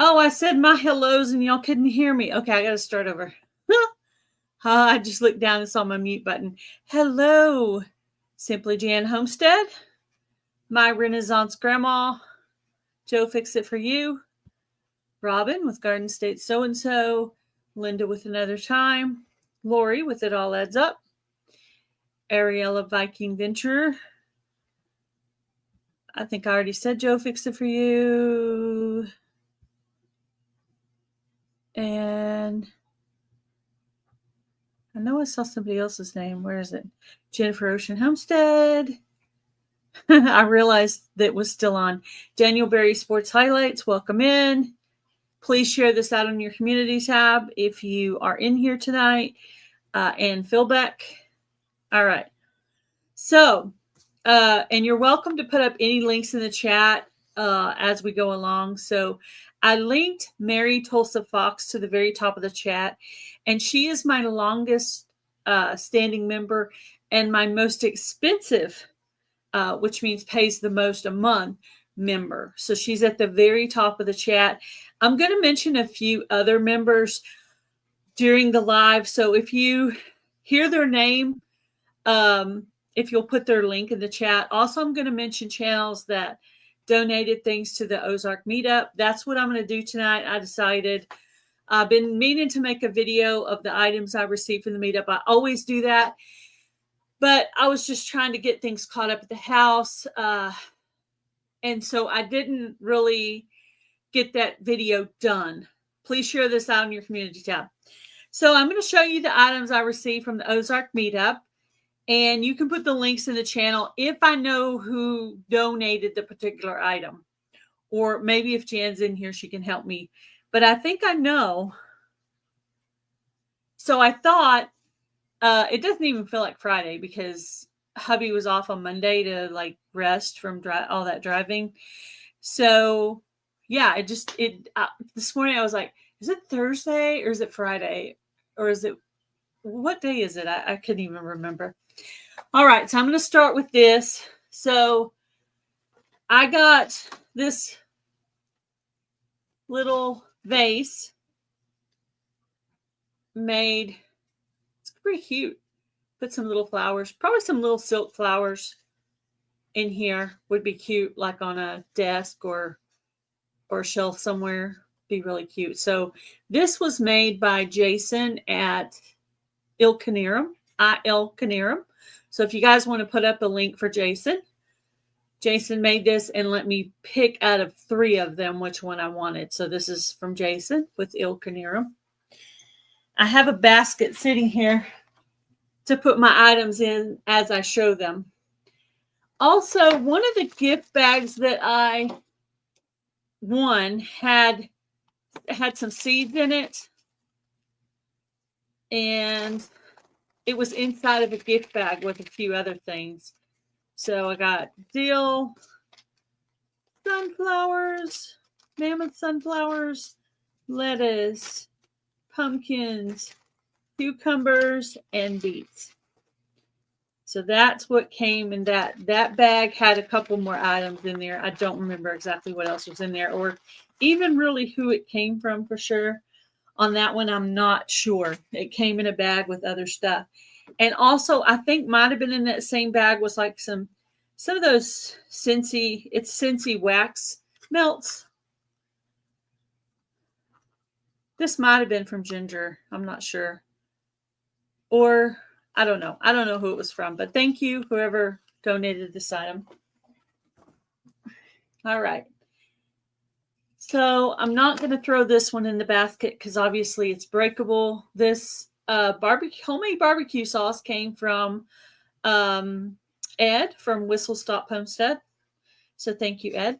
Oh, I said my hellos and y'all couldn't hear me. Okay, I got to start over. I just looked down and saw my mute button. Hello, Simply Jan Homestead, my Renaissance Grandma, Joe Fix It For You, Robin with Garden State So-and-So, Linda with Another Time, Lori with It All Adds Up, Ariella Viking Venture. I think I already said Joe Fix It For You. And I know I saw somebody else's name. Where is it? Jennifer Ocean Homestead. I realized that was still on. Daniel Berry Sports Highlights. Welcome in. Please share this out on your community tab if you are in here tonight. And Phil Beck. All right. So, and you're welcome to put up any links in the chat as we go along. So I linked Mary Tulsa Fox to the very top of the chat, and she is my longest standing member and my most expensive, which means pays the most a month, member. So she's at the very top of the chat. I'm going to mention a few other members during the live. So if you hear their name, if you'll put their link in the chat. Also, I'm going to mention channels that donated things to the Ozark Meetup. That's what I'm going to do tonight. I decided I've been meaning to make a video of the items I received from the meetup. I always do that, but I was just trying to get things caught up at the house. And so I didn't really get that video done. Please share this out in your community tab. So I'm going to show you the items I received from the Ozark Meetup. And you can put the links in the channel if I know who donated the particular item. Or maybe if Jan's in here, she can help me. But I think I know. So I thought, it doesn't even feel like Friday because hubby was off on Monday to like rest from all that driving. So yeah, this morning I was like, is it Thursday or is it Friday? Or is it, what day is it? I couldn't even remember. All right, so I'm going to start with this. So I got this little vase made. It's pretty cute. Put some little flowers, probably some little silk flowers in here would be cute, like on a desk or a shelf somewhere. Be really cute. So this was made by Jason at Il Canerum. So if you guys want to put up a link for Jason made this and let me pick out of 3 of them which one I wanted. So this is from Jason with Il Canerum. I have a basket sitting here to put my items in as I show them. Also, one of the gift bags that I won had some seeds in it. And it was inside of a gift bag with a few other things. So I got dill, sunflowers, mammoth sunflowers, lettuce, pumpkins, cucumbers, and beets. So that's what came in that. That bag had a couple more items in there. I don't remember exactly what else was in there or even really who it came from for sure. On that one, I'm not sure. It came in a bag with other stuff. And also, I think might have been in that same bag was like some of those Scentsy wax melts. This might have been from Ginger. I'm not sure. Or, I don't know. I don't know who it was from. But thank you, whoever donated this item. All right. So I'm not going to throw this one in the basket because obviously it's breakable. This homemade barbecue sauce came from Ed from Whistle Stop Homestead. So thank you, Ed.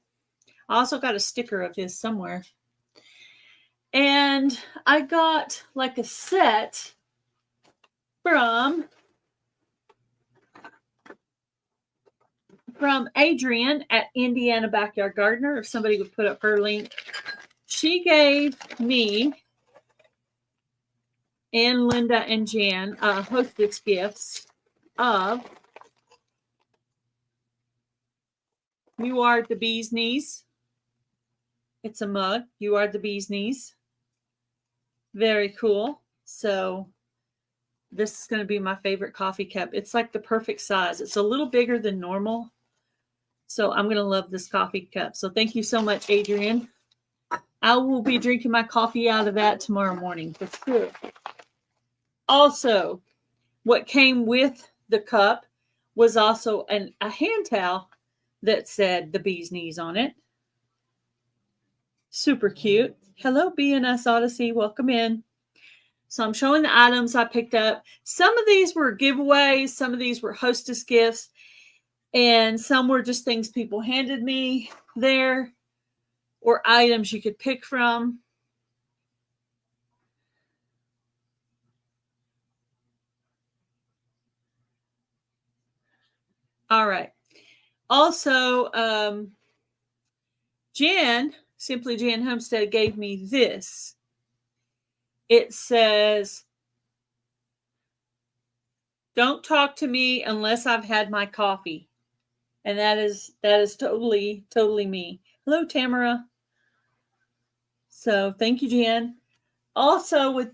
I also got a sticker of his somewhere. And I got like a set from Adrian at Indiana Backyard Gardener. If somebody would put up her link. She gave me and Linda and Jan hostess gifts of You Are the Bee's Knees. It's a mug. You are the bee's knees. Very cool. So this is going to be my favorite coffee cup. It's like the perfect size. It's a little bigger than normal. So I'm going to love this coffee cup. So thank you so much, Adrian. I will be drinking my coffee out of that tomorrow morning for sure. Also, what came with the cup was also a hand towel that said the bee's knees on it. Super cute. Hello, BNS Odyssey. Welcome in. So I'm showing the items I picked up. Some of these were giveaways. Some of these were hostess gifts. And some were just things people handed me there or items you could pick from. All right. Also, Jan, Simply Jan Homestead, gave me this. It says, "Don't talk to me unless I've had my coffee." And that is totally me. Hello, Tamara. So thank you, Jan. Also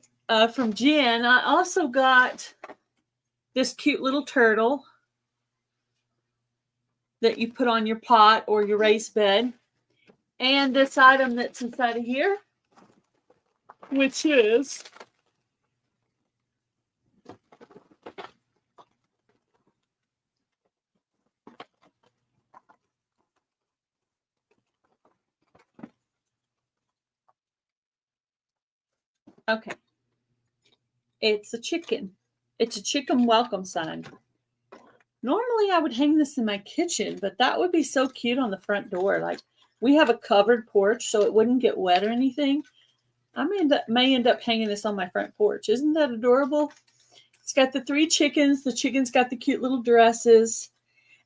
from Jan, I also got this cute little turtle that you put on your pot or your raised bed. And this item that's inside of here, which is okay. It's a chicken. It's a chicken welcome sign. Normally I would hang this in my kitchen, but that would be so cute on the front door. Like, we have a covered porch, so it wouldn't get wet or anything. I may end up hanging this on my front porch. Isn't that adorable? It's got the 3 chickens. The chickens got the cute little dresses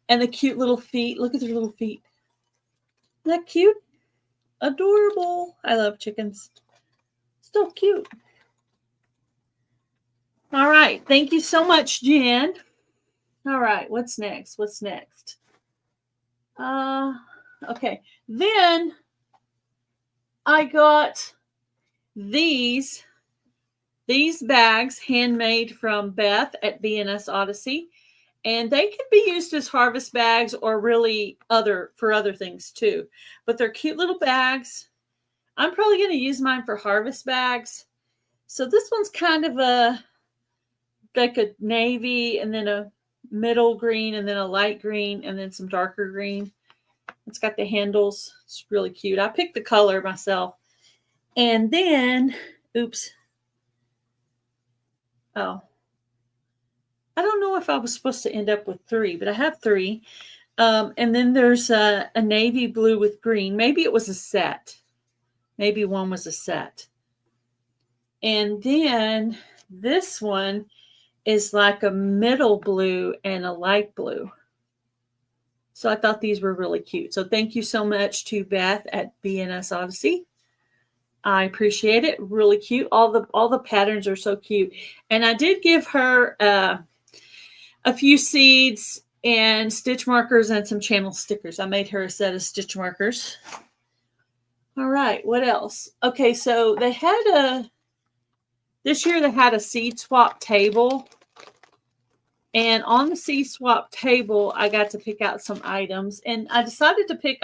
and the cute little feet. Look at their little feet. Isn't that cute? Adorable. I love chickens. So cute. All right. Thank you so much, Jan. All right. What's next? Okay. Then I got these bags handmade from Beth at BNS Odyssey, and they can be used as harvest bags or really for other things too. But they're cute little bags. I'm probably going to use mine for harvest bags. So this one's kind of like a navy, and then a middle green, and then a light green, and then some darker green. It's got the handles. It's really cute. I picked the color myself. And then, oops. Oh, I don't know if I was supposed to end up with 3, but I have 3. And then there's a navy blue with green. Maybe it was a set. Maybe one was a set. And then this one is like a middle blue and a light blue. So I thought these were really cute. So thank you so much to Beth at BNS Odyssey. I appreciate it. Really cute. All the patterns are so cute. And I did give her a few seeds and stitch markers and some channel stickers. I made her a set of stitch markers. All right. What else? Okay. So this year they had a seed swap table. And on the seed swap table, I got to pick out some items. And I decided to pick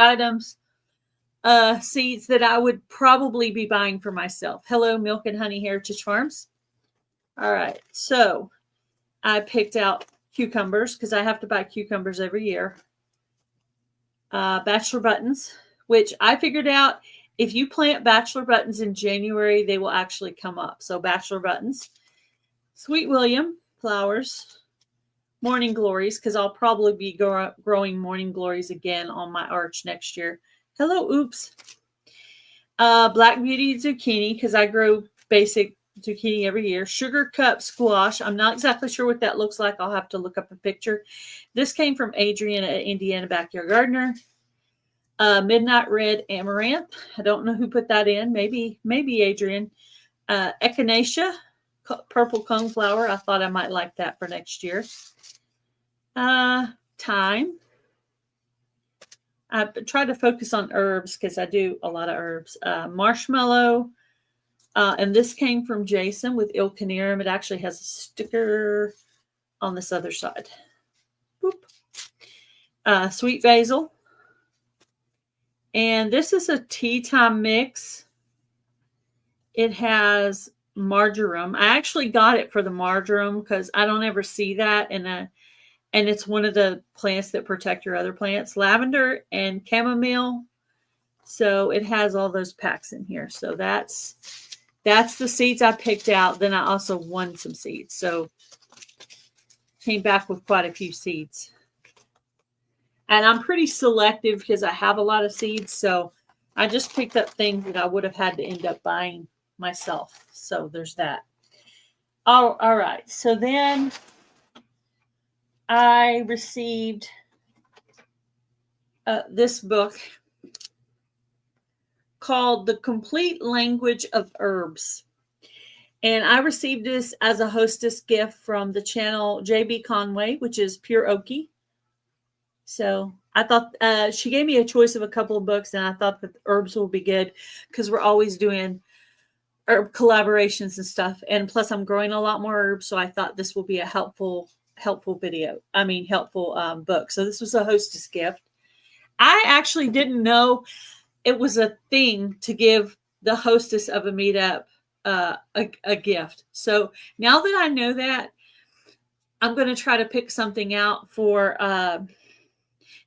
seeds that I would probably be buying for myself. Hello, Milk and Honey Heritage Farms. All right. So I picked out cucumbers because I have to buy cucumbers every year. Bachelor buttons, which I figured out if you plant bachelor buttons in January, they will actually come up. So bachelor buttons. Sweet William flowers. Morning glories, because I'll probably be growing morning glories again on my arch next year. Hello, oops. Black Beauty zucchini, because I grow basic zucchini every year. Sugar cup squash. I'm not exactly sure what that looks like. I'll have to look up a picture. This came from Adrian at Indiana Backyard Gardener. Midnight red amaranth. I don't know who put that in. Maybe Adrian. Echinacea, purple coneflower. I thought I might like that for next year. Thyme. I try to focus on herbs because I do a lot of herbs. Marshmallow. And this came from Jason with Il Canerum. It actually has a sticker on this other side. Boop. Sweet basil. And this is a tea time mix. It has marjoram. I actually got it for the marjoram because I don't ever see that. And it's one of the plants that protect your other plants. Lavender and chamomile. So it has all those packs in here. So that's the seeds I picked out. Then I also won some seeds. So came back with quite a few seeds. And I'm pretty selective because I have a lot of seeds. So I just picked up things that I would have had to end up buying myself. So there's that. All right. So then I received this book called The Complete Language of Herbs. And I received this as a hostess gift from the channel JB Conway, which is Pure Oaky. So I thought she gave me a choice of a couple of books, and I thought that herbs will be good because we're always doing herb collaborations and stuff. And plus, I'm growing a lot more herbs, so I thought this will be a helpful video. Helpful book. So this was a hostess gift. I actually didn't know it was a thing to give the hostess of a meetup a gift. So now that I know that, I'm going to try to pick something out for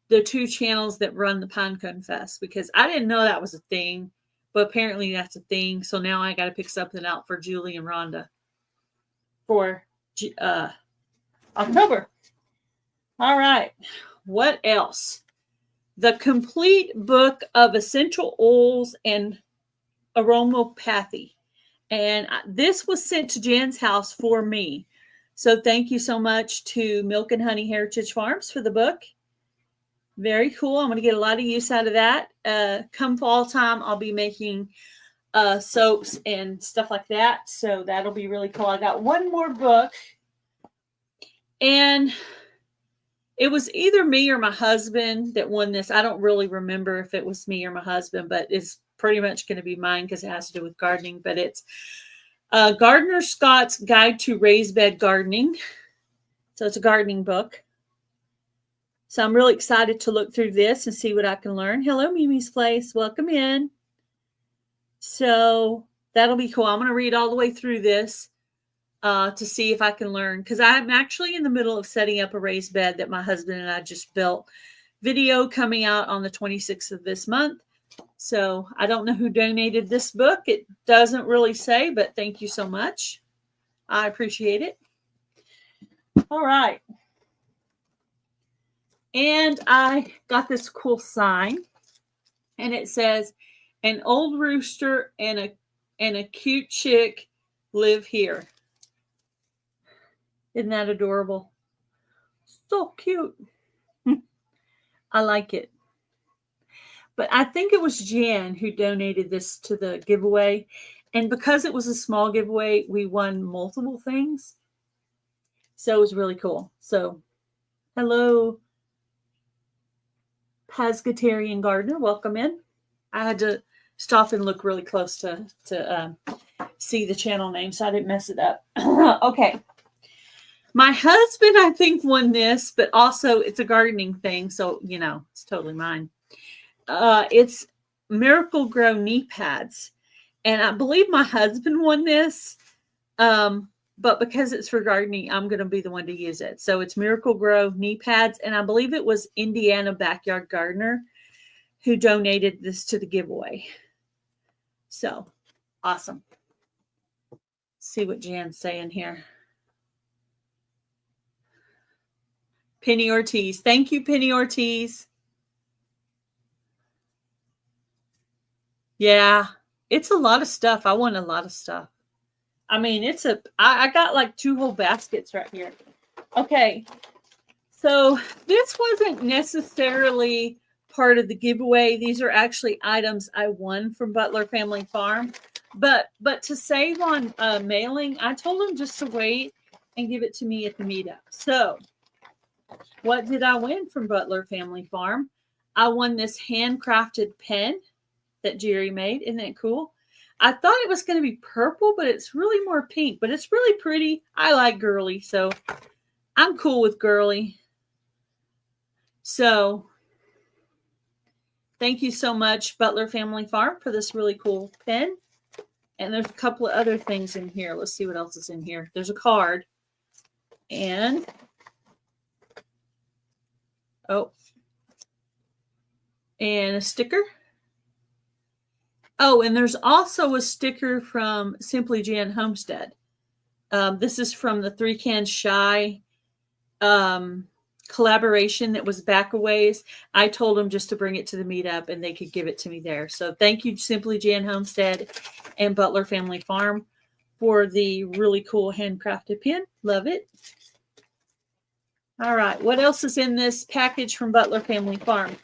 the two channels that run the Pinecone Fest, because I didn't know that was a thing, but apparently that's a thing. So now I got to pick something out for Julie and Rhonda for October. All right. What else? The Complete Book of Essential Oils and Aromatherapy. And this was sent to Jen's house for me. So thank you so much to Milk and Honey Heritage Farms for the book. Very cool. I'm going to get a lot of use out of that. Come fall time, I'll be making soaps and stuff like that. So that'll be really cool. I got one more book. And it was either me or my husband that won this. I don't really remember if it was me or my husband, but it's pretty much going to be mine because it has to do with gardening. But it's Gardener Scott's Guide to Raised Bed Gardening. So it's a gardening book. So I'm really excited to look through this and see what I can learn. Hello, Mimi's Place. Welcome in. So that'll be cool. I'm going to read all the way through this to see if I can learn. Because I'm actually in the middle of setting up a raised bed that my husband and I just built. Video coming out on the 26th of this month. So I don't know who donated this book. It doesn't really say, but thank you so much. I appreciate it. All right. And I got this cool sign, and it says, "An old rooster and a cute chick live here." Isn't that adorable? So cute. I like it. But I think it was Jan who donated this to the giveaway. And because it was a small giveaway, we won multiple things. So it was really cool. So hello, Pescatarian Gardener. Welcome in. I had to stop and look really close to see the channel name so I didn't mess it up. Okay. My husband, I think, won this, but also it's a gardening thing. So, it's totally mine. It's Miracle Grow knee pads. And I believe my husband won this. But because it's for gardening, I'm going to be the one to use it. So it's Miracle Grow knee pads. And I believe it was Indiana Backyard Gardener who donated this to the giveaway. So awesome. Let's see what Jan's saying here. Penny Ortiz. Thank you, Penny Ortiz. Yeah, it's a lot of stuff. I want a lot of stuff. I mean, I got like 2 whole baskets right here. Okay. So this wasn't necessarily part of the giveaway. These are actually items I won from Butler Family Farm. But to save on mailing, I told them just to wait and give it to me at the meetup. So what did I win from Butler Family Farm? I won this handcrafted pen that Jerry made. Isn't that cool? I thought it was going to be purple, but it's really more pink, but it's really pretty. I like girly, so I'm cool with girly. So thank you so much, Butler Family Farm, for this really cool pen. And there's a couple of other things in here. Let's see what else is in here. There's a card. And, and a sticker. Oh, and there's also a sticker from Simply Jan Homestead. This is from the 3 Can Shy collaboration that was back a ways. I told them just to bring it to the meetup and they could give it to me there. So thank you, Simply Jan Homestead and Butler Family Farm, for the really cool handcrafted pen. Love it. All right, what else is in this package from Butler Family Farm?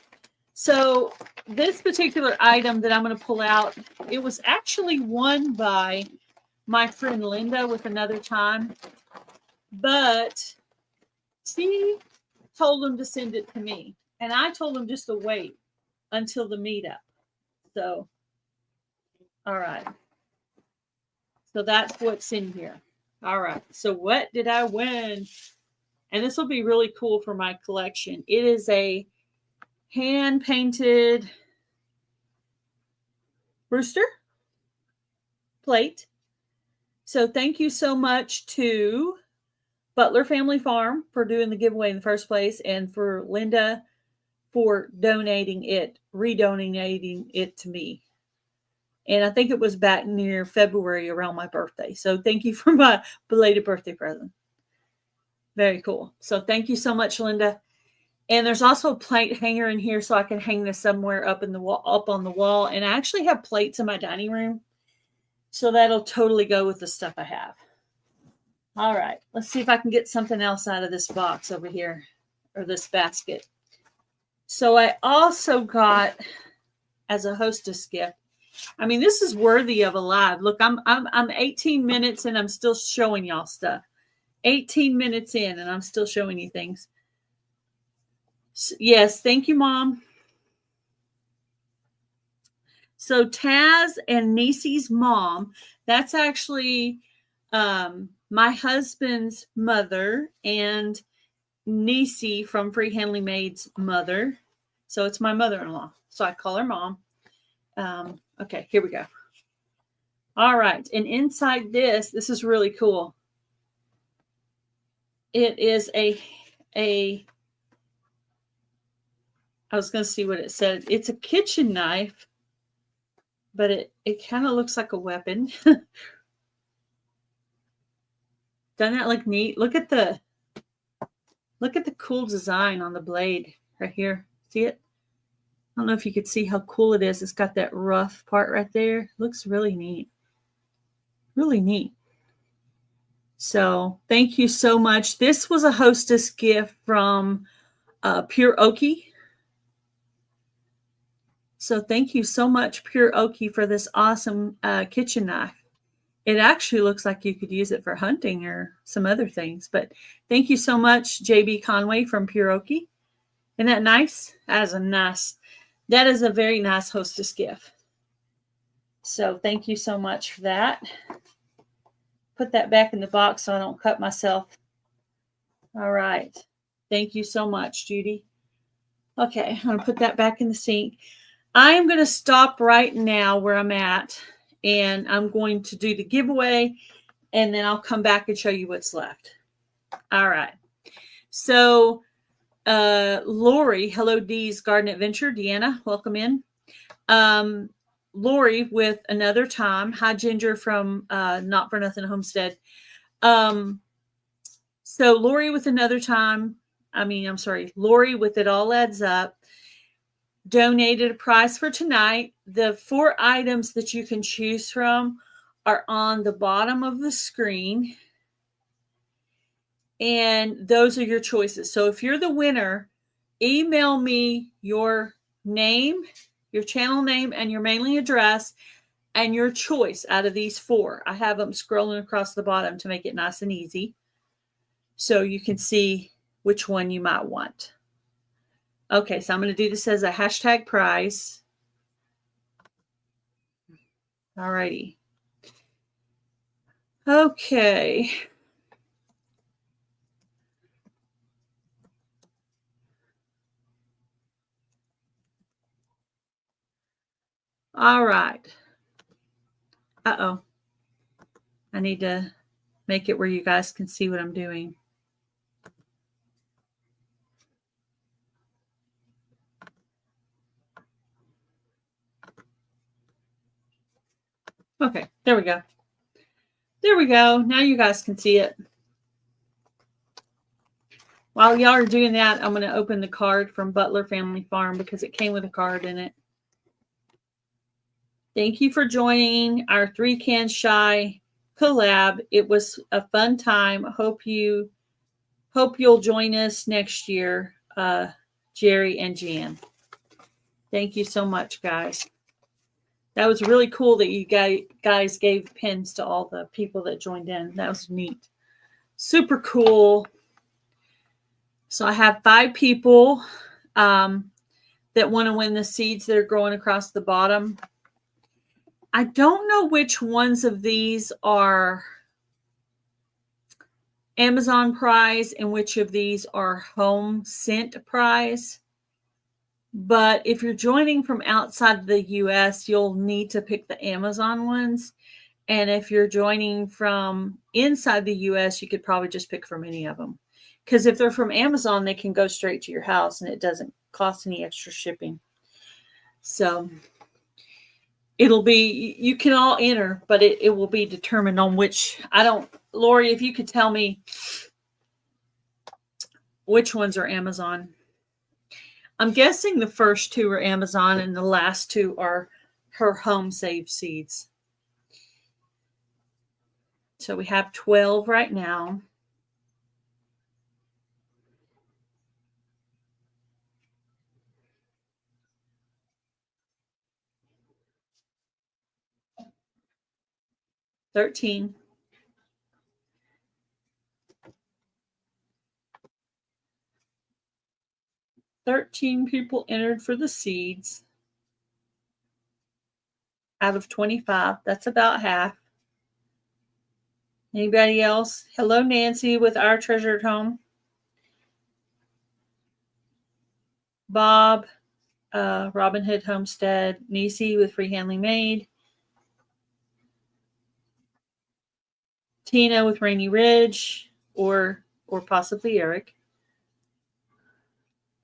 So this particular item that I'm going to pull out, it was actually won by my friend Linda with Another Time, but she told them to send it to me, and I told them just to wait until the meetup. So, all right. So that's what's in here. All right. So what did I win? And this will be really cool for my collection. It is a hand-painted rooster plate. So thank you so much to Butler Family Farm for doing the giveaway in the first place, and for Linda for redonating it to me. And I think it was back near February around my birthday. So thank you for my belated birthday present. Very cool. So thank you so much, Linda. And there's also a plate hanger in here, so I can hang this somewhere up on the wall. And I actually have plates in my dining room, so that'll totally go with the stuff I have. All right, let's see if I can get something else out of this box over here, or this basket. So I also got, as a hostess gift, I mean, this is worthy of a live. Look, I'm 18 minutes and I'm still showing y'all stuff. 18 minutes in and I'm still showing you things. Yes, thank you, Mom. So Taz and Nisi's mom, that's actually my husband's mother and Nisi from Free Handling Maid's mother. So it's my mother-in-law. So I call her Mom. Okay, here we go. All right. And inside this is really cool. It is I was going to see what it said. It's a kitchen knife, but it kind of looks like a weapon. Doesn't that look neat? Look at the cool design on the blade right here. See it? I don't know if you could see how cool it is. It's got that rough part right there. Looks really neat. Really neat. So thank you so much. This was a hostess gift from Pure Okie. So thank you so much, Pure Okie, for this awesome kitchen knife. It actually looks like you could use it for hunting or some other things. But thank you so much, JB Conway from Pure Okie. Isn't that nice? That is a very nice hostess gift. So thank you so much for that. Put that back in the box so I don't cut myself. All right. Thank you so much, Judy. Okay, I'm going to put that back in the sink. I am going to stop right now where I'm at, and I'm going to do the giveaway, and then I'll come back and show you what's left. All right. So, Lori, Hello Dee's Garden Adventure. Deanna, welcome in. Lori with Another Time. Hi, Ginger from Not For Nothing Homestead. So Lori with Another Time. Lori with It All Adds Up donated a prize for tonight. The 4 items that you can choose from are on the bottom of the screen. And those are your choices. So if you're the winner, email me your name, your channel name, and your mailing address, and your choice out of these 4. I have them scrolling across the bottom to make it nice and easy, so you can see which one you might want. Okay, so I'm going to do this as a hashtag prize. All righty. Okay. All right. Uh-oh. I need to make it where you guys can see what I'm doing. Okay, there we go. There we go. Now you guys can see it. While y'all are doing that, I'm going to open the card from Butler Family Farm because it came with a card in it. Thank you for joining our 3 Cans Shy collab. It was a fun time. Hope you'll join us next year, Jerry and Jan. Thank you so much, guys. That was really cool that you guys gave pins to all the people that joined in. That was neat. Super cool. So I have 5 people that want to win the seeds that are growing across the bottom. I don't know which ones of these are Amazon prize and which of these are home sent prize. But if you're joining from outside the US, you'll need to pick the Amazon ones. And if you're joining from inside the US, you could probably just pick from any of them. Because if they're from Amazon, they can go straight to your house and it doesn't cost any extra shipping. So it'll be, you can all enter, but it will be determined on which, Lori, if you could tell me which ones are Amazon. I'm guessing the first 2 are Amazon and the last 2 are her home saved seeds. So we have 12 right now. $13. 13 people entered for the seeds out of 25. That's about half. Anybody else? Hello, Nancy with Our Treasured Home. Bob, Robin Hood Homestead. Nisi with Free Handling Made. Tina with Rainy Ridge, or possibly Eric.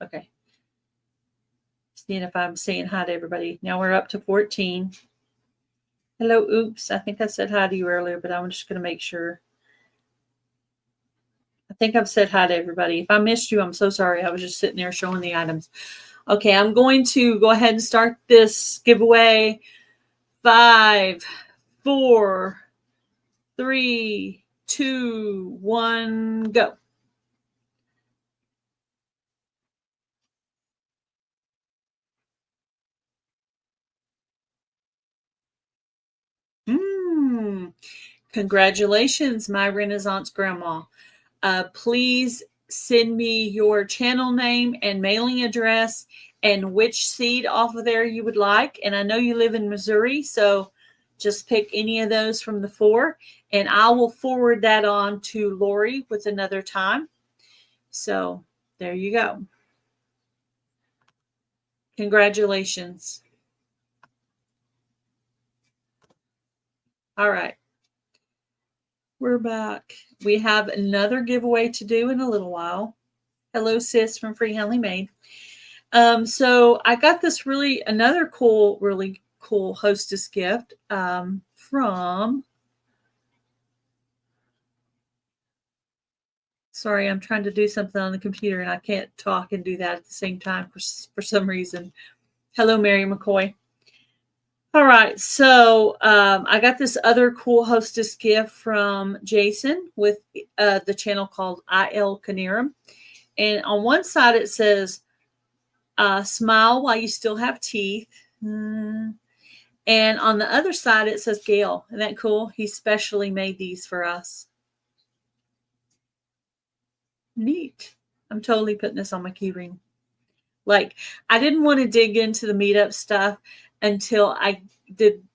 Okay. Seeing if I'm saying hi to everybody. Now we're up to 14. Hello, oops. I think I said hi to you earlier, but I'm just going to make sure. I think I've said hi to everybody. If I missed you, I'm so sorry. I was just sitting there showing the items. Okay, I'm going to go ahead and start this giveaway. 5, 4, 3, 2, 1, go. Congratulations, my Renaissance grandma. Please send me your channel name and mailing address and which seed off of there you would like. And I know you live in Missouri, so just pick any of those from the 4, and I will forward that on to Lori with another time. So there you go. Congratulations. All right. We're back. We have another giveaway to do in a little while. Hello, sis from Free Handling Made. So I got this really cool hostess gift from. Sorry, I'm trying to do something on the computer and I can't talk and do that at the same time for some reason. Hello, Mary McCoy. All right, so I got this other cool hostess gift from Jason with the channel called IL Canarum. And on one side it says, smile while you still have teeth. And on the other side it says Gail. Isn't that cool? He specially made these for us. Neat. I'm totally putting this on my key ring. Like, I didn't want to dig into the meetup stuff until I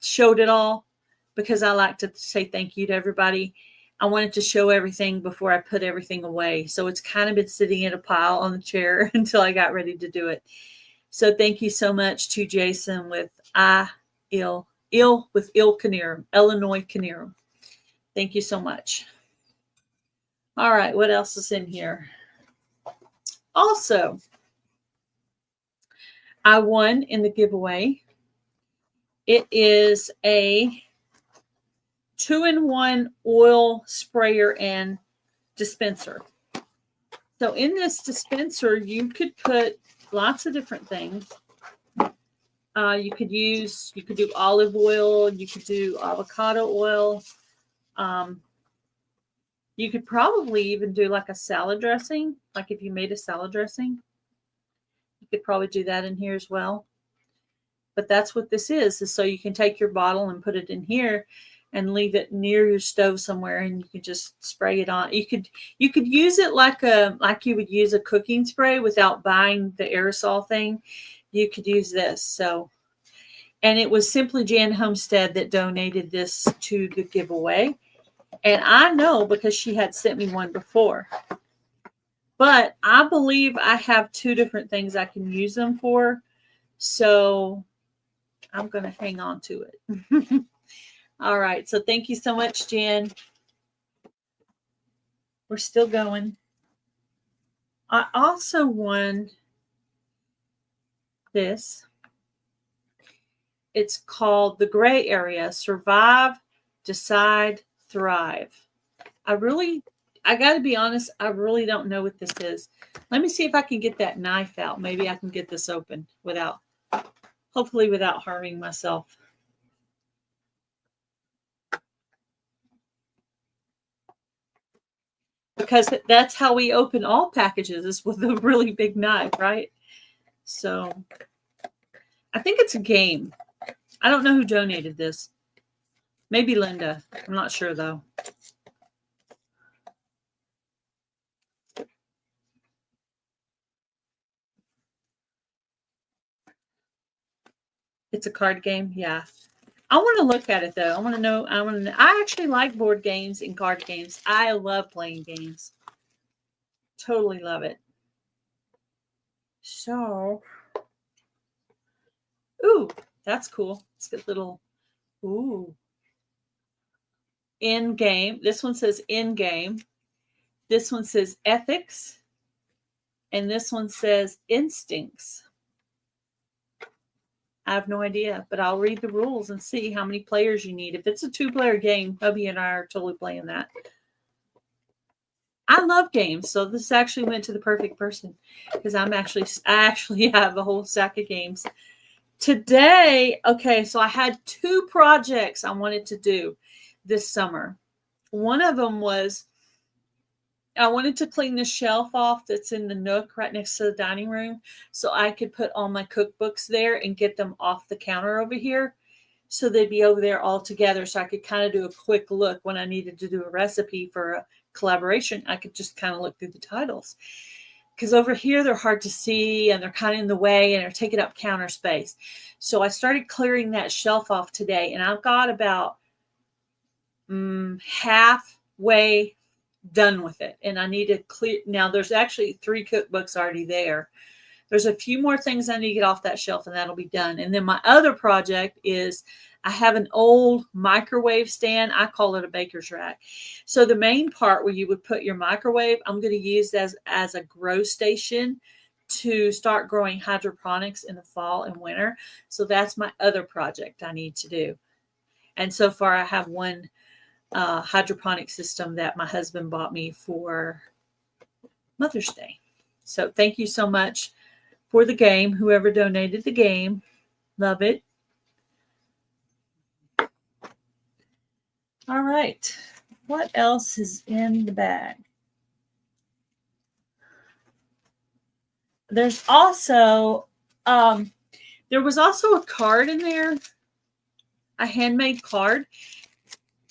showed it all, because I like to say thank you to everybody. I wanted to show everything before I put everything away. So it's kind of been sitting in a pile on the chair until I got ready to do it. So thank you so much to Jason with Illinois Canerum. Thank you so much. All right, what else is in here? Also, I won in the giveaway. It is a 2-in-1 oil sprayer and dispenser. So in this dispenser, you could put lots of different things. You could do olive oil, you could do avocado oil. You could probably even do like a salad dressing. Like if you made a salad dressing, you could probably do that in here as well. But that's what this is so you can take your bottle and put it in here and leave it near your stove somewhere, and you can just spray it on. You could use it like you would use a cooking spray without buying the aerosol thing. You could use this. So, and it was Simply Jan Homestead that donated this to the giveaway. And I know because she had sent me one before. But I believe I have 2 different things I can use them for. So I'm going to hang on to it. All right. So thank you so much, Jen. We're still going. I also won this. It's called The Gray Area: Survive, Decide, Thrive. I got to be honest, I really don't know what this is. Let me see if I can get that knife out. Maybe I can get this open hopefully without harming myself. Because that's how we open all packages, is with a really big knife, right? So I think it's a game. I don't know who donated this. Maybe Linda. I'm not sure though. It's a card game. Yeah. I want to look at it though. I want to know. I actually like board games and card games. I love playing games. Totally love it. So, ooh, that's cool. It's got little, ooh, in game. This one says in game. This one says ethics. And this one says instincts. I have no idea, but I'll read the rules and see how many players you need. If it's a 2-player game, hubby and I are totally playing that. I love games, so this actually went to the perfect person, because I actually have a whole stack of games. Today, okay, so I had 2 projects I wanted to do this summer. One of them was I wanted to clean the shelf off that's in the nook right next to the dining room, so I could put all my cookbooks there and get them off the counter over here. So they'd be over there all together, so I could kind of do a quick look when I needed to do a recipe for a collaboration. I could just kind of look through the titles. Because over here, they're hard to see, and they're kind of in the way, and they're taking up counter space. So I started clearing that shelf off today, and I've got about halfway done with it. And I need to clear. Now, there's actually 3 cookbooks already there. There's a few more things I need to get off that shelf, and that'll be done. And then my other project is I have an old microwave stand. I call it a baker's rack. So the main part where you would put your microwave, I'm going to use as a grow station to start growing hydroponics in the fall and winter. So that's my other project I need to do. And so far I have one hydroponic system that my husband bought me for Mother's Day. So thank you so much for the game, whoever donated the game. Love it. All right. What else is in the bag? There's also, there was also a card in there, a handmade card,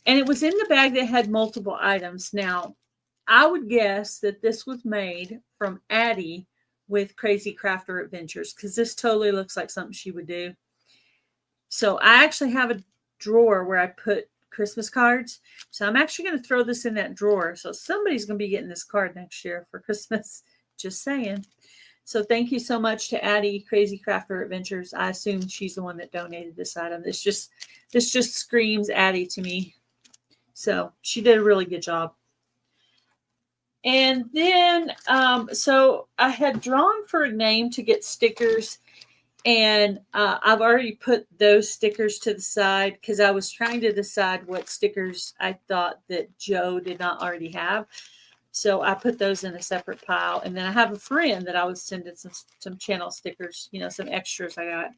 and it was in the bag that had multiple items. Now, I would guess that this was made from Addie with Crazy Crafter Adventures, because this totally looks like something she would do. So I actually have a drawer where I put Christmas cards. So I'm actually going to throw this in that drawer. So somebody's going to be getting this card next year for Christmas. Just saying. So thank you so much to Addie, Crazy Crafter Adventures. I assume she's the one that donated this item. This just screams Addie to me. So she did a really good job. And then, so I had drawn for a name to get stickers. And I've already put those stickers to the side because I was trying to decide what stickers I thought that Joe did not already have. So I put those in a separate pile. And then I have a friend that I was sending some channel stickers, you know, some extras I got.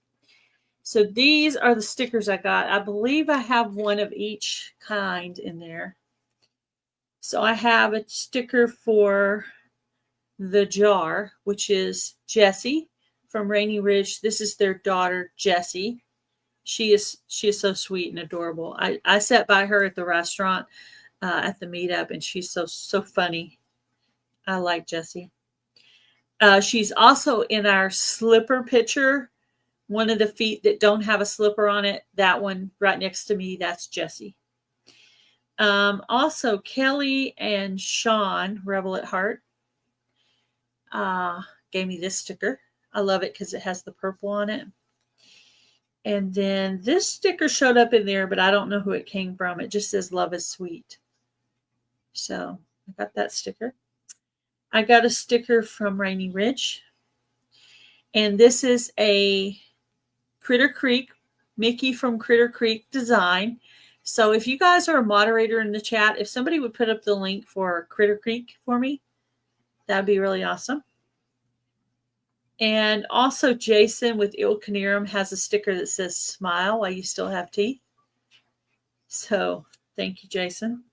So these are the stickers I got. I believe I have one of each kind in there. So I have a sticker for the jar, which is Jessie from Rainy Ridge. This is their daughter, Jessie. She is so sweet and adorable. I sat by her at the restaurant at the meetup, and she's so funny. I like Jessie. She's also in our slipper picture. One of the feet that don't have a slipper on it, that one right next to me, that's Jessie. Also, Kelly and Sean, Rebel at Heart, gave me this sticker. I love it because it has the purple on it. And then this sticker showed up in there, but I don't know who it came from. It just says Love is Sweet. So I got that sticker. I got a sticker from Rainy Ridge. And this is a Critter Creek, Mickey from Critter Creek design. So if you guys are a moderator in the chat, if somebody would put up the link for Critter Creek for me, that'd be really awesome. And also Jason with Il Canerum has a sticker that says smile while you still have teeth. So thank you, Jason.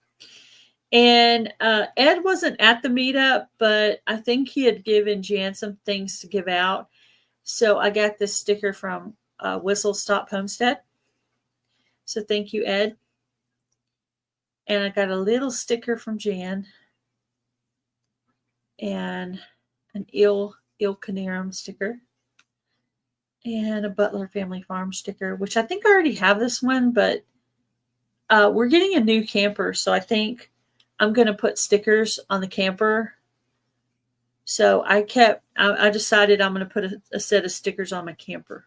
And Ed wasn't at the meetup, but I think he had given Jan some things to give out. So I got this sticker from Whistle Stop Homestead. So thank you, Ed. And I got a little sticker from Jan. And an Il Canerum sticker. And a Butler Family Farm sticker, which I think I already have this one, but we're getting a new camper. So I think I'm going to put stickers on the camper. So I decided I'm going to put a set of stickers on my camper.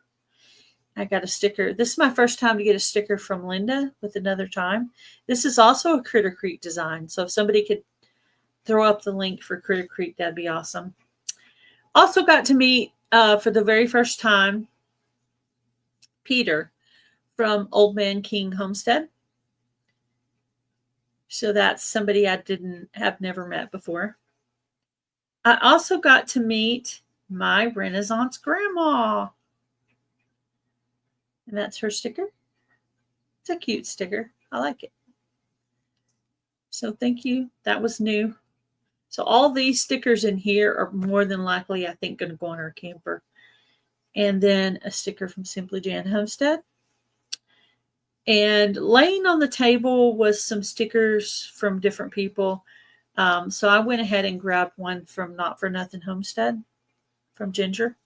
I got a sticker. This is my first time to get a sticker from Linda with Another Time. This is also a Critter Creek design. So if somebody could throw up the link for Critter Creek, that'd be awesome. Also got to meet for the very first time Peter from Old Man King Homestead. So that's somebody I have never met before. I also got to meet my Renaissance grandma. And that's her sticker. It's a cute sticker. I like it. So thank you. That was new. So all these stickers in here are more than likely, I think, going to go on our camper. And then a sticker from Simply Jan Homestead. And laying on the table was some stickers from different people. So I went ahead and grabbed one from Not For Nothing Homestead from Ginger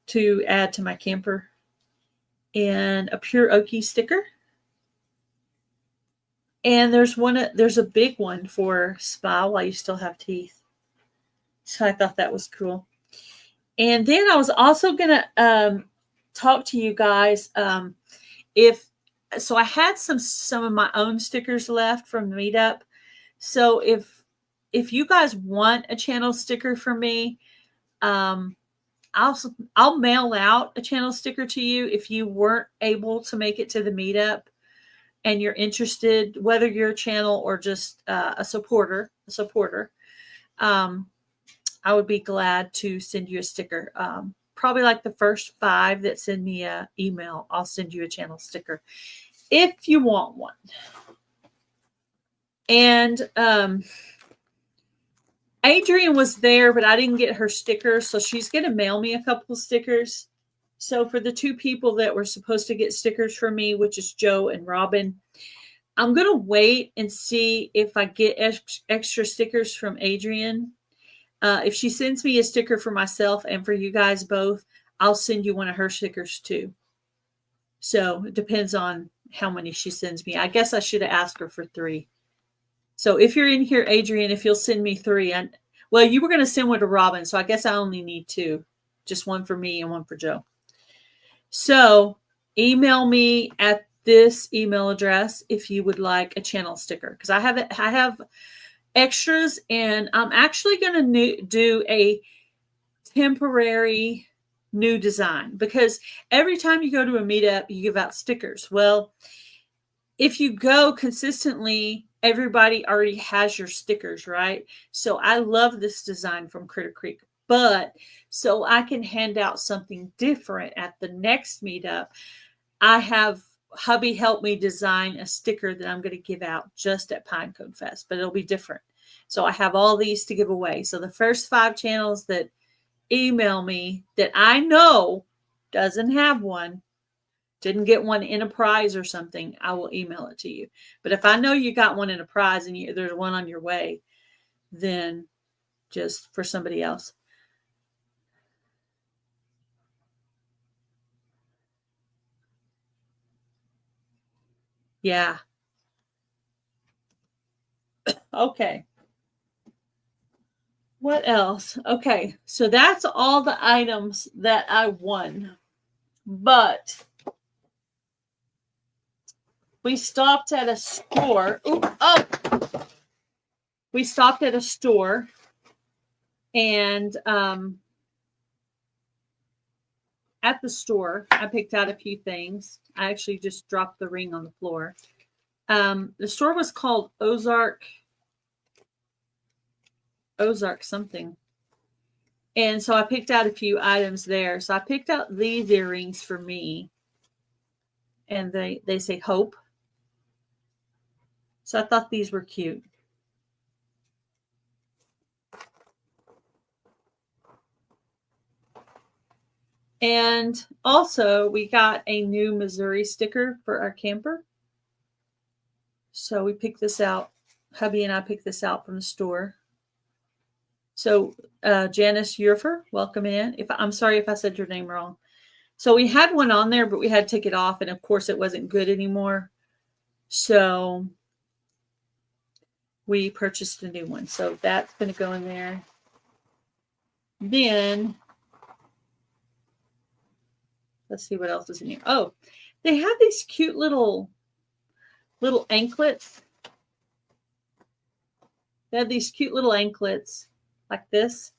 to add to my camper. And a Pure Oaky sticker. And there's a big one for Smile While You Still Have Teeth. So I thought that was cool. And then I was also going to talk to you guys. So I had some of my own stickers left from the meetup. So if you guys want a channel sticker from me, I'll mail out a channel sticker to you if you weren't able to make it to the meetup and you're interested, whether you're a channel or just a supporter. I would be glad to send you a sticker. Probably like the first 5 that send me an email, I'll send you a channel sticker if you want one. And Adrienne was there, but I didn't get her sticker, so she's going to mail me a couple of stickers. So for the 2 people that were supposed to get stickers from me, which is Joe and Robin, I'm going to wait and see if I get extra stickers from Adrienne. If she sends me a sticker for myself and for you guys both, I'll send you one of her stickers too. So it depends on how many she sends me. I guess I should have asked her for 3. So if you're in here, Adrian, if you'll send me 3, well, you were going to send one to Robin, so I guess I only need 2, just one for me and one for Joe. So email me at this email address if you would like a channel sticker, because I have extras, and I'm actually going to do a temporary new design, because every time you go to a meetup, you give out stickers. Well, if you go consistently, everybody already has your stickers, right? So I love this design from Critter Creek, but so I can hand out something different at the next meetup, I have hubby help me design a sticker that I'm going to give out just at Pinecone Fest, but it'll be different. So I have all these to give away. So the first 5 channels that email me that I know doesn't have one, didn't get one in a prize or something, I will email it to you. But if I know you got one in a prize and there's one on your way, then just for somebody else. Yeah. Okay. What else? Okay. So that's all the items that I won. But we stopped at a store. We stopped at a store, and at the store, I picked out a few things. I actually just dropped the ring on the floor. The store was called Ozark something. And so I picked out a few items there. So I picked out these earrings for me. And they say hope. So I thought these were cute. And also we got a new Missouri sticker for our camper. So we picked this out. Hubby and I picked this out from the store. So Janice Urfer, welcome in. I'm sorry if I said your name wrong. So we had one on there, but we had to take it off. And of course it wasn't good anymore. So we purchased a new one. So that's going to go in there. Then let's see what else is in here. Oh, they have these cute little anklets. They have these cute little anklets like this.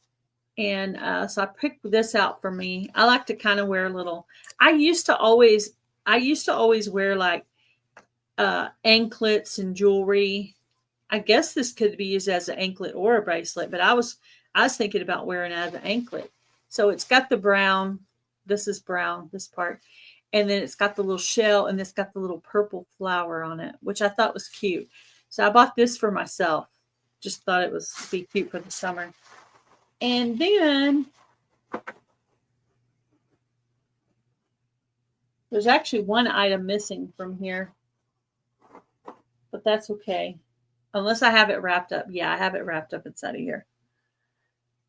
And so I picked this out for me. I like to kind of wear a little. I used to always wear like anklets and jewelry. I guess this could be used as an anklet or a bracelet, but I was thinking about wearing it as an anklet. So it's got the brown. This is brown, this part. And then it's got the little shell, and it's got the little purple flower on it, which I thought was cute. So I bought this for myself. Just thought it was be cute for the summer. And then there's actually one item missing from here, but that's okay. Unless I have it wrapped up. Yeah, I have it wrapped up inside of here.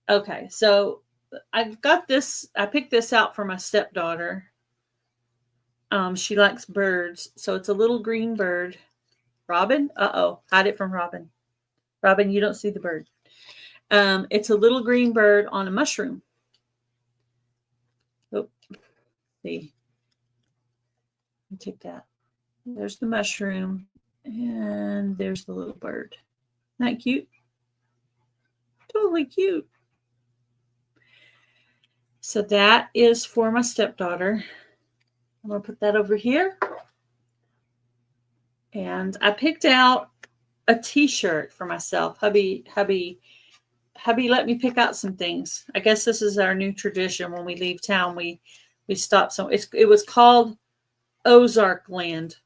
Okay, so I've got this. I picked this out for my stepdaughter. She likes birds, so it's a little green bird. Robin? Uh-oh, hide it from Robin. Robin, you don't see the bird. It's a little green bird on a mushroom. Oh, see. Let me take that. There's the mushroom, and there's the little bird. Isn't that cute? Totally cute. So that is for my stepdaughter. I'm going to put that over here. And I picked out a t-shirt for myself. Hubby let me pick out some things. I guess this is our new tradition. When we leave town, we stop. So it was called Ozark Land.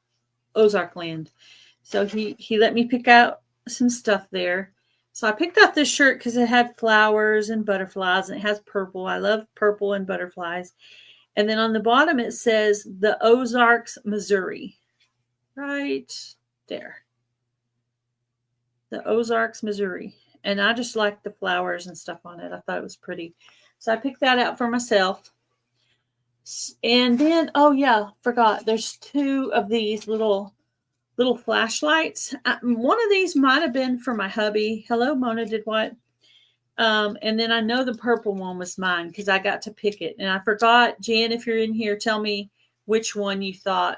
So he let me pick out some stuff there. So I picked out this shirt because it had flowers and butterflies, and it has purple. I love purple and butterflies. And then on the bottom it says the Ozarks, Missouri. Right there. The Ozarks, Missouri. And I just liked the flowers and stuff on it. I thought it was pretty. So I picked that out for myself. And then, oh yeah, forgot. There's 2 of these little flashlights. One of these might have been for my hubby. Hello, Mona did what? And then I know the purple one was mine because I got to pick it. And I forgot, Jen, if you're in here, tell me which one you thought,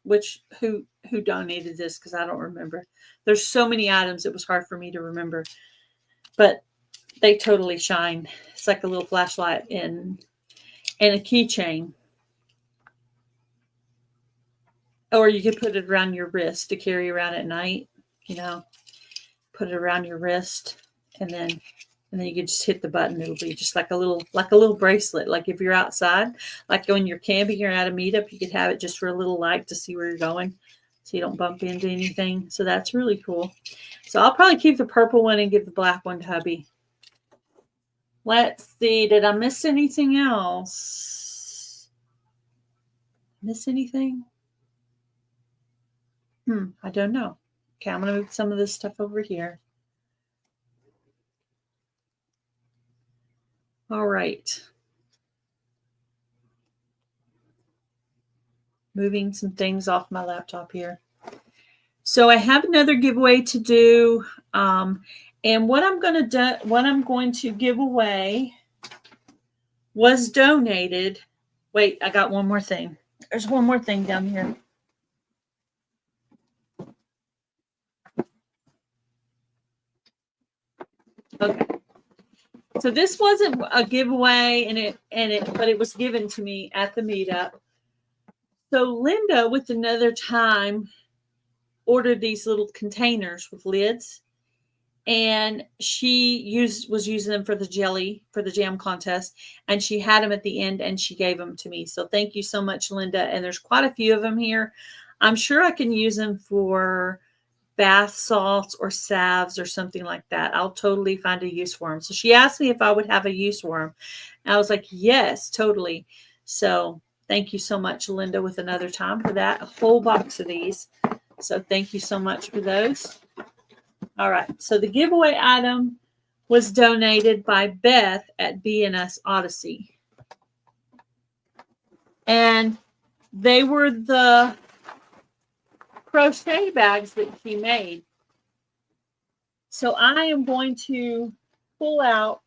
who donated this, because I don't remember. There's so many items, it was hard for me to remember. But they totally shine. It's like a little flashlight and a keychain. Or you could put it around your wrist to carry around at night, put it around your wrist, and then you could just hit the button. It'll be just like a little bracelet. Like if you're outside, like when you're camping or at a meetup, you could have it just for a little light to see where you're going, so you don't bump into anything. So that's really cool. So I'll probably keep the purple one and give the black one to hubby. Let's see. Did I miss anything else? Miss anything? I don't know. Okay, I'm going to move some of this stuff over here. All right. Moving some things off my laptop here. So I have another giveaway to do. And what I'm going to give away was donated. Wait, I got one more thing. There's one more thing down here. Okay. So this wasn't a giveaway, but it was given to me at the meetup. So Linda, with Another Time, ordered these little containers with lids, and she was using them for the jam contest, and she had them at the end, and she gave them to me. So thank you so much, Linda. And there's quite a few of them here. I'm sure I can use them for bath salts or salves or something like that. I'll totally find a use for them. So she asked me if I would have a use for them. And I was like, yes, totally. So thank you so much, Linda, with Another Time, for that. A whole box of these. So thank you so much for those. All right. So the giveaway item was donated by Beth at B&S Odyssey. And they were the crochet bags that she made. So I am going to pull out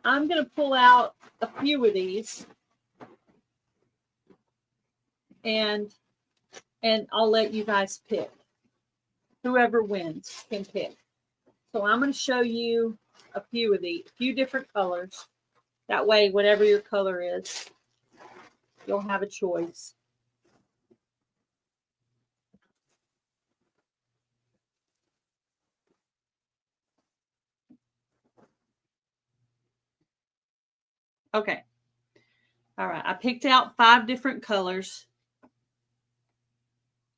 a few of these, and I'll let you guys pick. Whoever wins can pick. So I'm going to show you a few of these, a few different colors. That way, whatever your color is, you'll have a choice. Okay. All right. I picked out 5 different colors.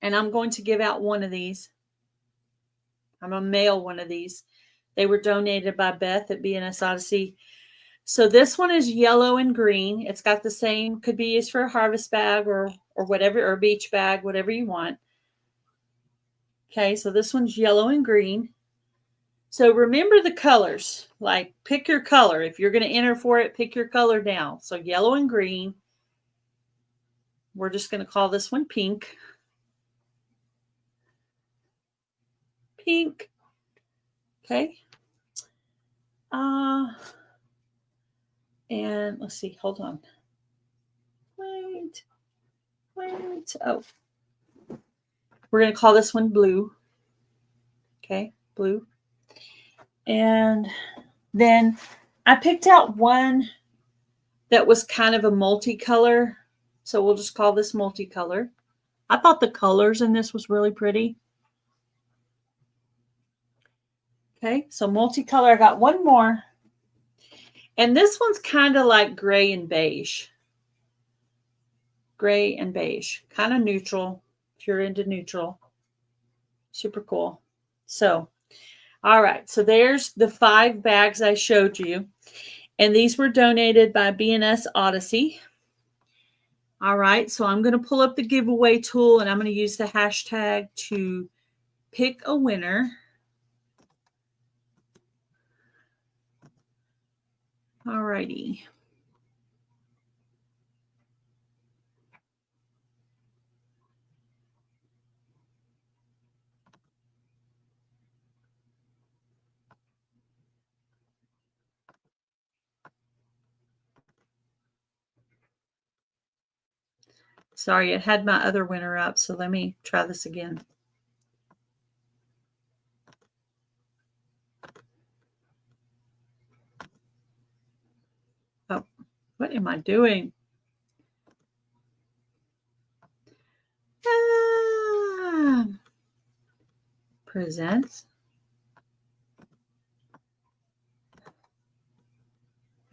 And I'm going to give out one of these. I'm going to mail one of these. They were donated by Beth at B&S Odyssey. So this one is yellow and green. It's got the same, could be used for a harvest bag or whatever, or a beach bag, whatever you want. Okay, so this one's yellow and green. So remember the colors, like pick your color. If you're going to enter for it, pick your color down. So yellow and green. We're just going to call this one pink. Pink. Okay. And let's see, hold on. Wait. Oh. We're going to call this one blue. Okay, blue. And then I picked out one that was kind of a multicolor. So we'll just call this multicolor. I thought the colors in this was really pretty. Okay, so multicolor. I got one more. And this one's kind of like gray and beige. Gray and beige. Kind of neutral, if you're into neutral. Super cool. So, all right. So there's the 5 bags I showed you. And these were donated by B&S Odyssey. All right. So I'm going to pull up the giveaway tool, and I'm going to use the hashtag to pick a winner. Alrighty. Sorry, it had my other winner up, so let me try this again. Oh, what am I doing? Presents.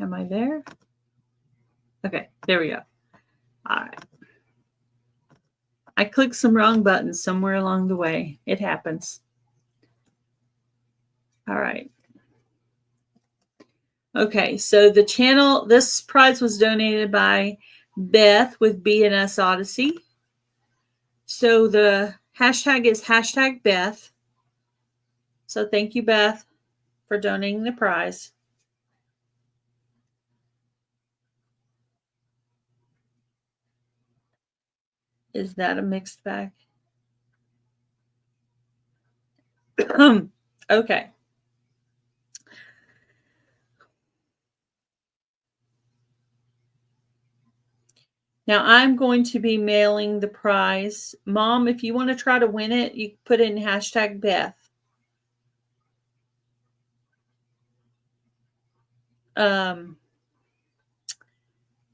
Am I there? Okay, there we go. All right. I clicked some wrong buttons somewhere along the way. It happens. All right. Okay, so the channel, this prize was donated by Beth with B&S Odyssey. So the hashtag is hashtag Beth. So thank you, Beth, for donating the prize. Is that a mixed bag? Okay. Now I'm going to be mailing the prize. Mom, if you want to try to win it, you put in hashtag Beth.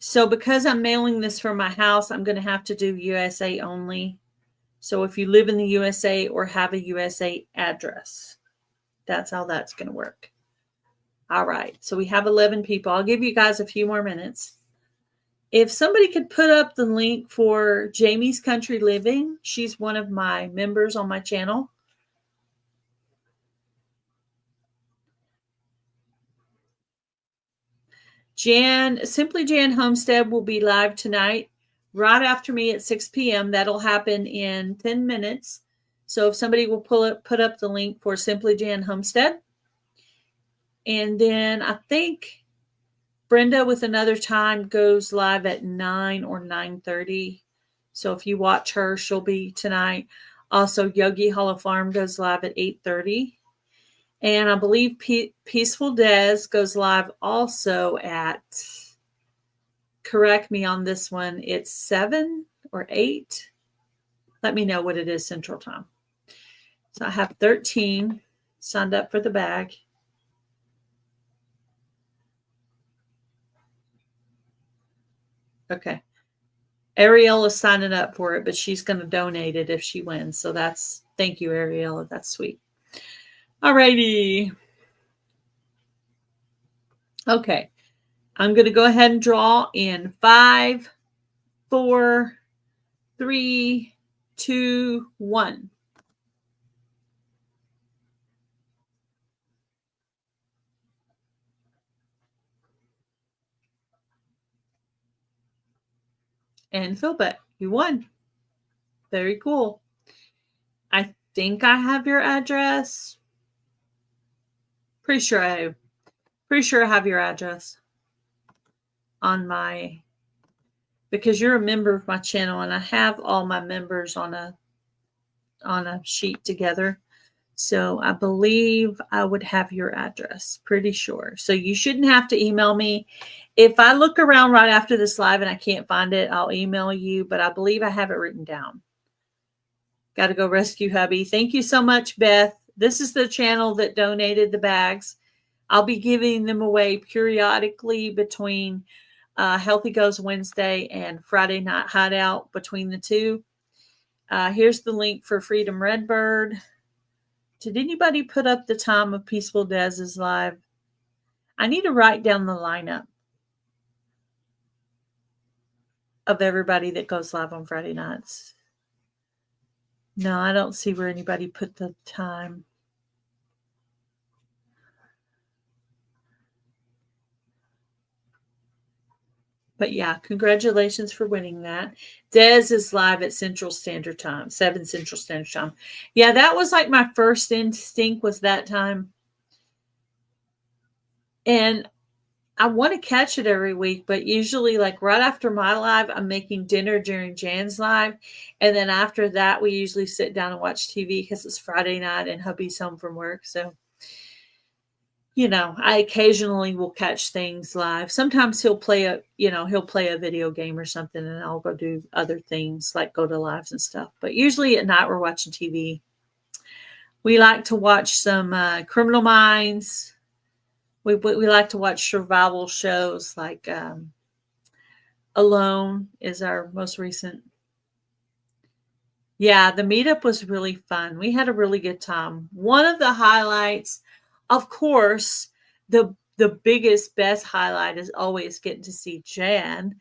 So because I'm mailing this from my house, I'm going to have to do USA only. So if you live in the USA or have a USA address, that's how that's going to work. All right. So we have 11 people. I'll give you guys a few more minutes. If somebody could put up the link for Jamie's Country Living, she's one of my members on my channel. Simply Jan Homestead will be live tonight, right after me at 6 p.m. That'll happen in 10 minutes. So if somebody will put up the link for Simply Jan Homestead. And then I think Brenda with Another Time goes live at 9 or 9:30. So if you watch her, she'll be tonight. Also, Yogi Hollow Farm goes live at 8:30. And I believe Peaceful Des goes live also at, correct me on this one, it's 7 or 8. Let me know what it is Central Time. So I have 13 signed up for the bag. Okay. Ariel is signing up for it, but she's going to donate it if she wins. So thank you, Ariel. That's sweet. All righty. Okay. I'm going to go ahead and draw in 5, 4, 3, 2, 1. And Philbert, you won. Very cool. I think I have your address. Pretty sure I have your address on because you're a member of my channel and I have all my members on a sheet together. So I believe I would have your address, pretty sure. So you shouldn't have to email me. If I look around right after this live and I can't find it, I'll email you, but I believe I have it written down. Got to go rescue hubby. Thank you so much, Beth. This is the channel that donated the bags. I'll be giving them away periodically between Healthy Goes Wednesday and Friday Night Hideout between the two. Here's the link for Freedom Redbird. Did anybody put up the time of Peaceful Dez's live? I need to write down the lineup of everybody that goes live on Friday nights. No, I don't see where anybody put the time. But yeah, congratulations for winning that. Des is live at Central Standard Time, 7 Central Standard Time. Yeah, that was like my first instinct was that time. And I want to catch it every week, but usually like right after my live, I'm making dinner during Jan's live. And then after that, we usually sit down and watch TV because it's Friday night and hubby's home from work. So, you know, I occasionally will catch things live. Sometimes he'll play a video game or something and I'll go do other things like go to lives and stuff. But usually at night we're watching TV. We like to watch some Criminal Minds. We like to watch survival shows like Alone is our most recent. Yeah, the meetup was really fun. We had a really good time. One of the highlights, of course, the biggest, best highlight is always getting to see Jan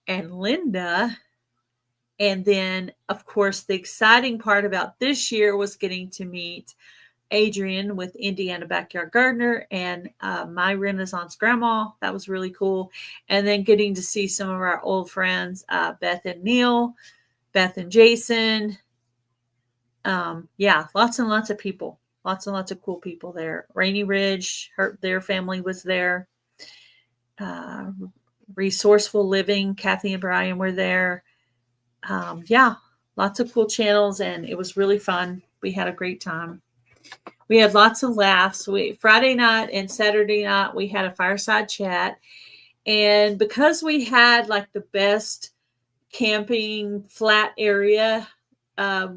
and Linda. And then, of course, the exciting part about this year was getting to meet Adrian with Indiana Backyard Gardener and my Renaissance Grandma. That was really cool. And then getting to see some of our old friends, Beth and Neil, Beth and Jason. Yeah, lots and lots of people. Lots and lots of cool people there. Rainy Ridge, their family was there. Resourceful Living, Kathy and Brian were there. Yeah, lots of cool channels, and it was really fun. We had a great time. We had lots of laughs. Friday night and Saturday night, we had a fireside chat. And because we had like the best camping flat area,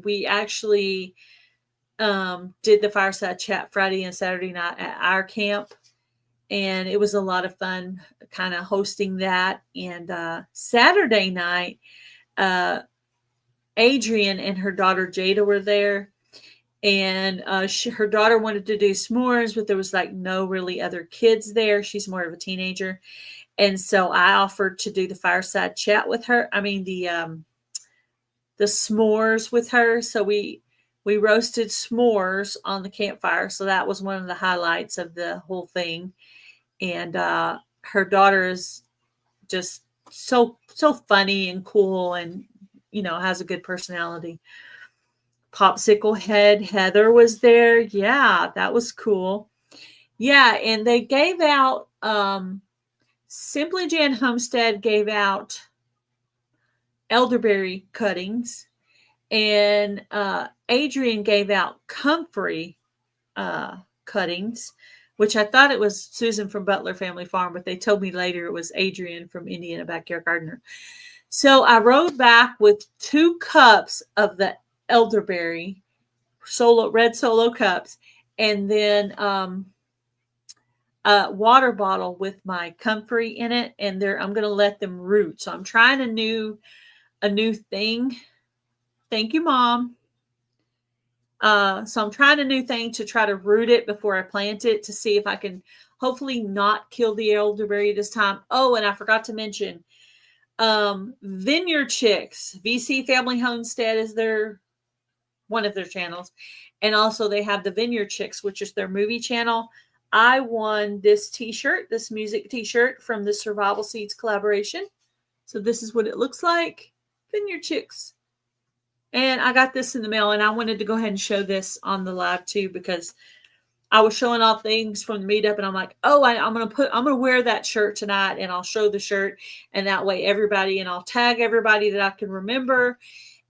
we actually did the fireside chat Friday and Saturday night at our camp. And it was a lot of fun kind of hosting that. And Saturday night, Adrian and her daughter Jada were there. And her daughter wanted to do s'mores, but there was like no really other kids there. She's more of a teenager. And so I offered to do the fireside chat with her. I mean, the s'mores with her. So we roasted s'mores on the campfire. So that was one of the highlights of the whole thing. And her daughter is just so funny and cool and, you know, has a good personality. Popsicle Head Heather was there. Yeah, that was cool. Yeah, and they gave out, Simply Jan Homestead gave out elderberry cuttings, and Adrian gave out comfrey cuttings, which I thought it was Susan from Butler Family Farm, but they told me later it was Adrian from Indiana Backyard Gardener. So I rode back with 2 cups of the elderberry red solo cups, and then a water bottle with my comfrey in it, and I'm going to let them root. So I'm trying a new thing. Thank you, Mom. So I'm trying a new thing to try to root it before I plant it to see if I can hopefully not kill the elderberry this time. Oh, and I forgot to mention Vineyard Chicks. VC Family Homestead is one of their channels. And also they have the Vineyard Chicks, which is their movie channel. I won this t-shirt, this music t-shirt from the Survival Seeds collaboration. So this is what it looks like. Vineyard Chicks. And I got this in the mail, and I wanted to go ahead and show this on the live too, because I was showing off things from the meetup, and I'm like, oh, I'm gonna wear that shirt tonight, and I'll show the shirt, and that way and I'll tag everybody that I can remember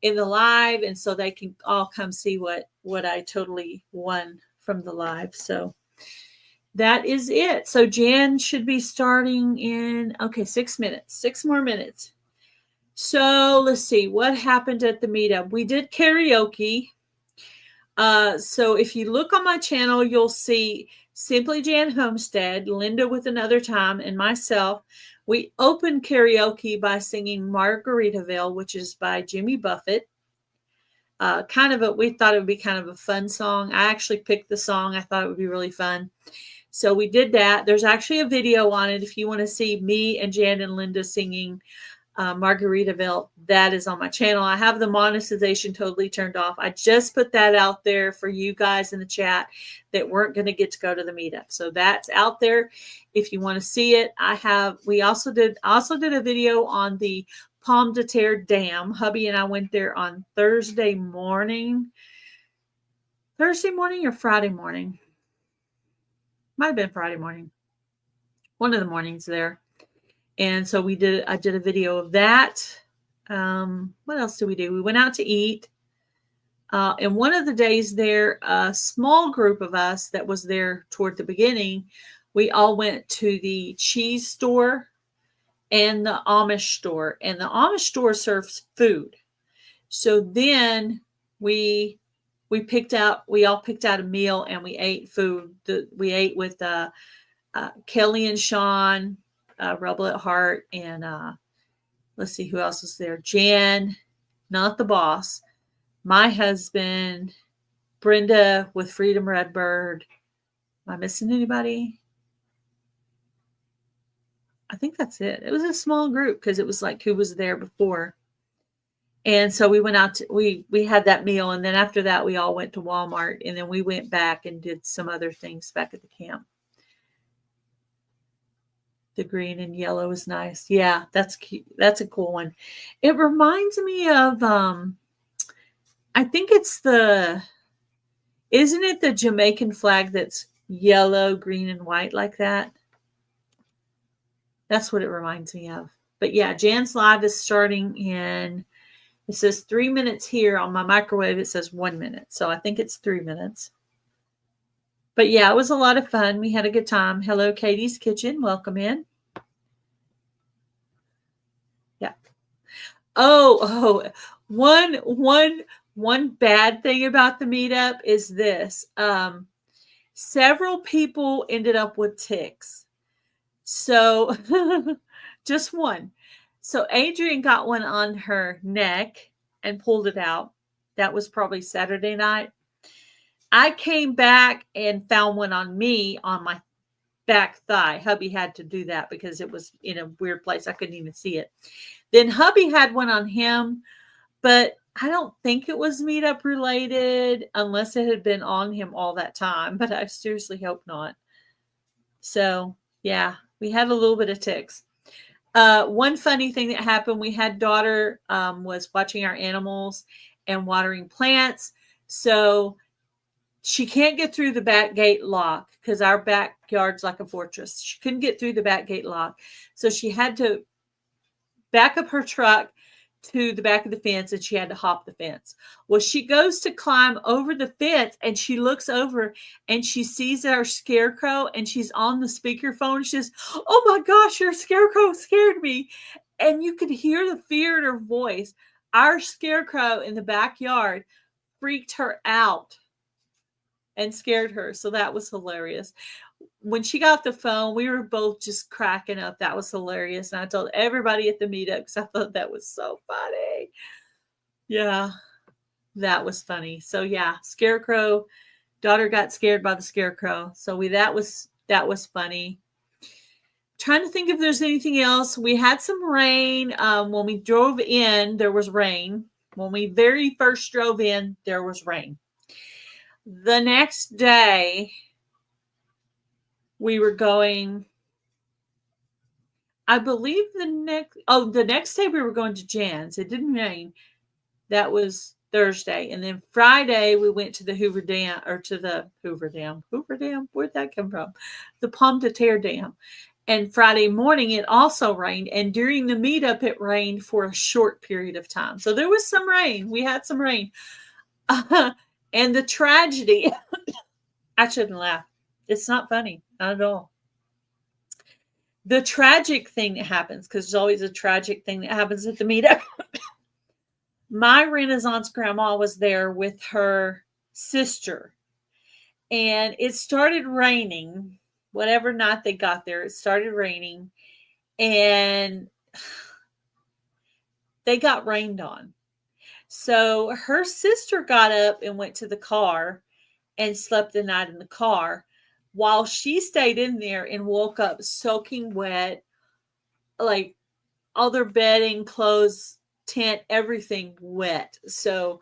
in the live, and so they can all come see what I totally won from the live. So that is it. So Jan should be starting in 6 minutes, 6 more minutes. So let's see what happened at the meetup. We did karaoke. So if you look on my channel, you'll see Simply Jan Homestead, Linda with Another Time, and myself. We opened karaoke by singing Margaritaville, which is by Jimmy Buffett. We thought it would be kind of a fun song. I actually picked the song. I thought it would be really fun. So we did that. There's actually a video on it if you want to see me and Jan and Linda singing Margaritaville, that is on my channel. I have the monetization totally turned off. I just put that out there for you guys in the chat that weren't going to get to go to the meetup. So that's out there if you want to see it. We also did a video on the Pomme de Terre Dam. Hubby and I went there on Thursday morning or Friday morning. Might have been Friday morning. One of the mornings there. And so I did a video of that. What else did we do? We went out to eat. And one of the days there, a small group of us that was there toward the beginning, we all went to the cheese store and the Amish store. And the Amish store serves food. So then we all picked out a meal and we ate food. We ate with Kelly and Sean, Rublet Hart, and let's see who else was there. Jan, not the boss, my husband, Brenda with Freedom Redbird. Am I missing anybody? I think that's it. It was a small group because it was like who was there before. And so we went out we had that meal, and then after that we all went to Walmart, and then we went back and did some other things back at the camp. The green and yellow is nice. Yeah, that's cute. That's a cool one. It reminds me of, I think isn't it the Jamaican flag that's yellow, green, and white like that? That's what it reminds me of. But yeah, Jan's live is starting in, it says 3 minutes here on my microwave. It says 1 minute. So I think it's 3 minutes. But yeah, it was a lot of fun. We had a good time. Hello, Katie's Kitchen. Welcome in. Yeah. One bad thing about the meetup is this. Several people ended up with ticks. So just one. So Adrian got one on her neck and pulled it out. That was probably Saturday night. I came back and found one on me on my back thigh. Hubby had to do that because it was in a weird place. I couldn't even see it. Then hubby had one on him, but I don't think it was meetup related unless it had been on him all that time, but I seriously hope not. So yeah, we had a little bit of ticks. One funny thing that happened, we had daughter was watching our animals and watering plants. So she can't get through the back gate lock because our backyard's like a fortress. She couldn't get through the back gate lock. So she had to back up her truck to the back of the fence, and she had to hop the fence. Well, she goes to climb over the fence, and she looks over and she sees our scarecrow, and she's on the speakerphone. She says, "Oh my gosh, your scarecrow scared me." And you could hear the fear in her voice. Our scarecrow in the backyard freaked her out and scared her. So that was hilarious. When she got the phone, we were both just cracking up. That was hilarious. And I told everybody at the meetup because I thought that was so funny. Yeah, that was funny. So yeah, scarecrow. Daughter got scared by the scarecrow. So that was funny. Trying to think if there's anything else. We had some rain. When we drove in, there was rain. When we very first drove in, there was rain. The next day, we were going, I believe the next day we were going to Jan's. It didn't rain. That was Thursday. And then Friday we went to the Hoover Dam. Where'd that come from? The Pomme de Terre Dam. And Friday morning it also rained. And during the meetup it rained for a short period of time. So there was some rain. We had some rain. And the tragedy, I shouldn't laugh. It's not funny. Not at all. The tragic thing that happens, because there's always a tragic thing that happens at the meetup. My Renaissance grandma was there with her sister. And it started raining. Whatever night they got there, it started raining. And they got rained on. So her sister got up and went to the car and slept the night in the car while she stayed in there and woke up soaking wet, like all their bedding, clothes, tent, everything wet. So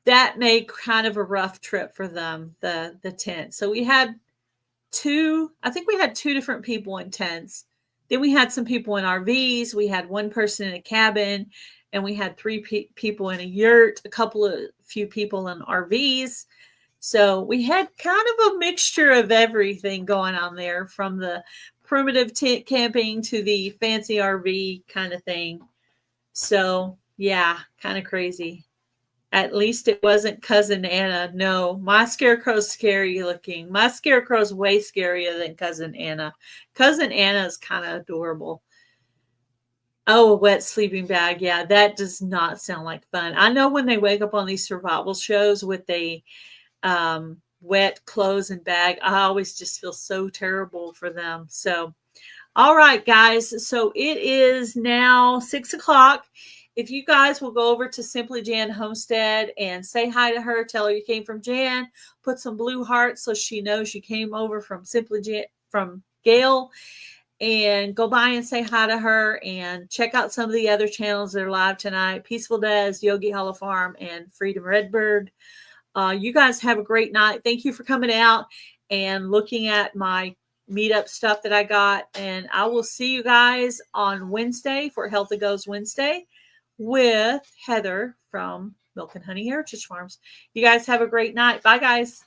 that made kind of a rough trip for them, the tent. So we had I think we had two different people in tents. Then we had some people in RVs. We had one person in a cabin, and we had three people in a yurt, few people in RVs. So we had kind of a mixture of everything going on there, from the primitive tent camping to the fancy RV kind of thing. So yeah, kind of crazy. At least it wasn't Cousin Anna. No, my scarecrow's scary looking. My scarecrow's way scarier than Cousin Anna. Cousin Anna is kind of adorable. Oh, a wet sleeping bag. Yeah, that does not sound like fun. I know when they wake up on these survival shows with a wet clothes and bag, I always just feel so terrible for them. So, all right, guys. So it is now 6 o'clock. If you guys will go over to Simply Jan Homestead and say hi to her, tell her you came from Jan, put some blue hearts so she knows you came over from from Gail, and go by and say hi to her, and check out some of the other channels that are live tonight: Peaceful Des, Yogi Hollow Farm, and Freedom Redbird. You guys have a great night. Thank you for coming out and looking at my meetup stuff that I got. And I will see you guys on Wednesday for Healthy Goes Wednesday with Heather from Milk and Honey Heritage Farms. You guys have a great night. Bye, guys.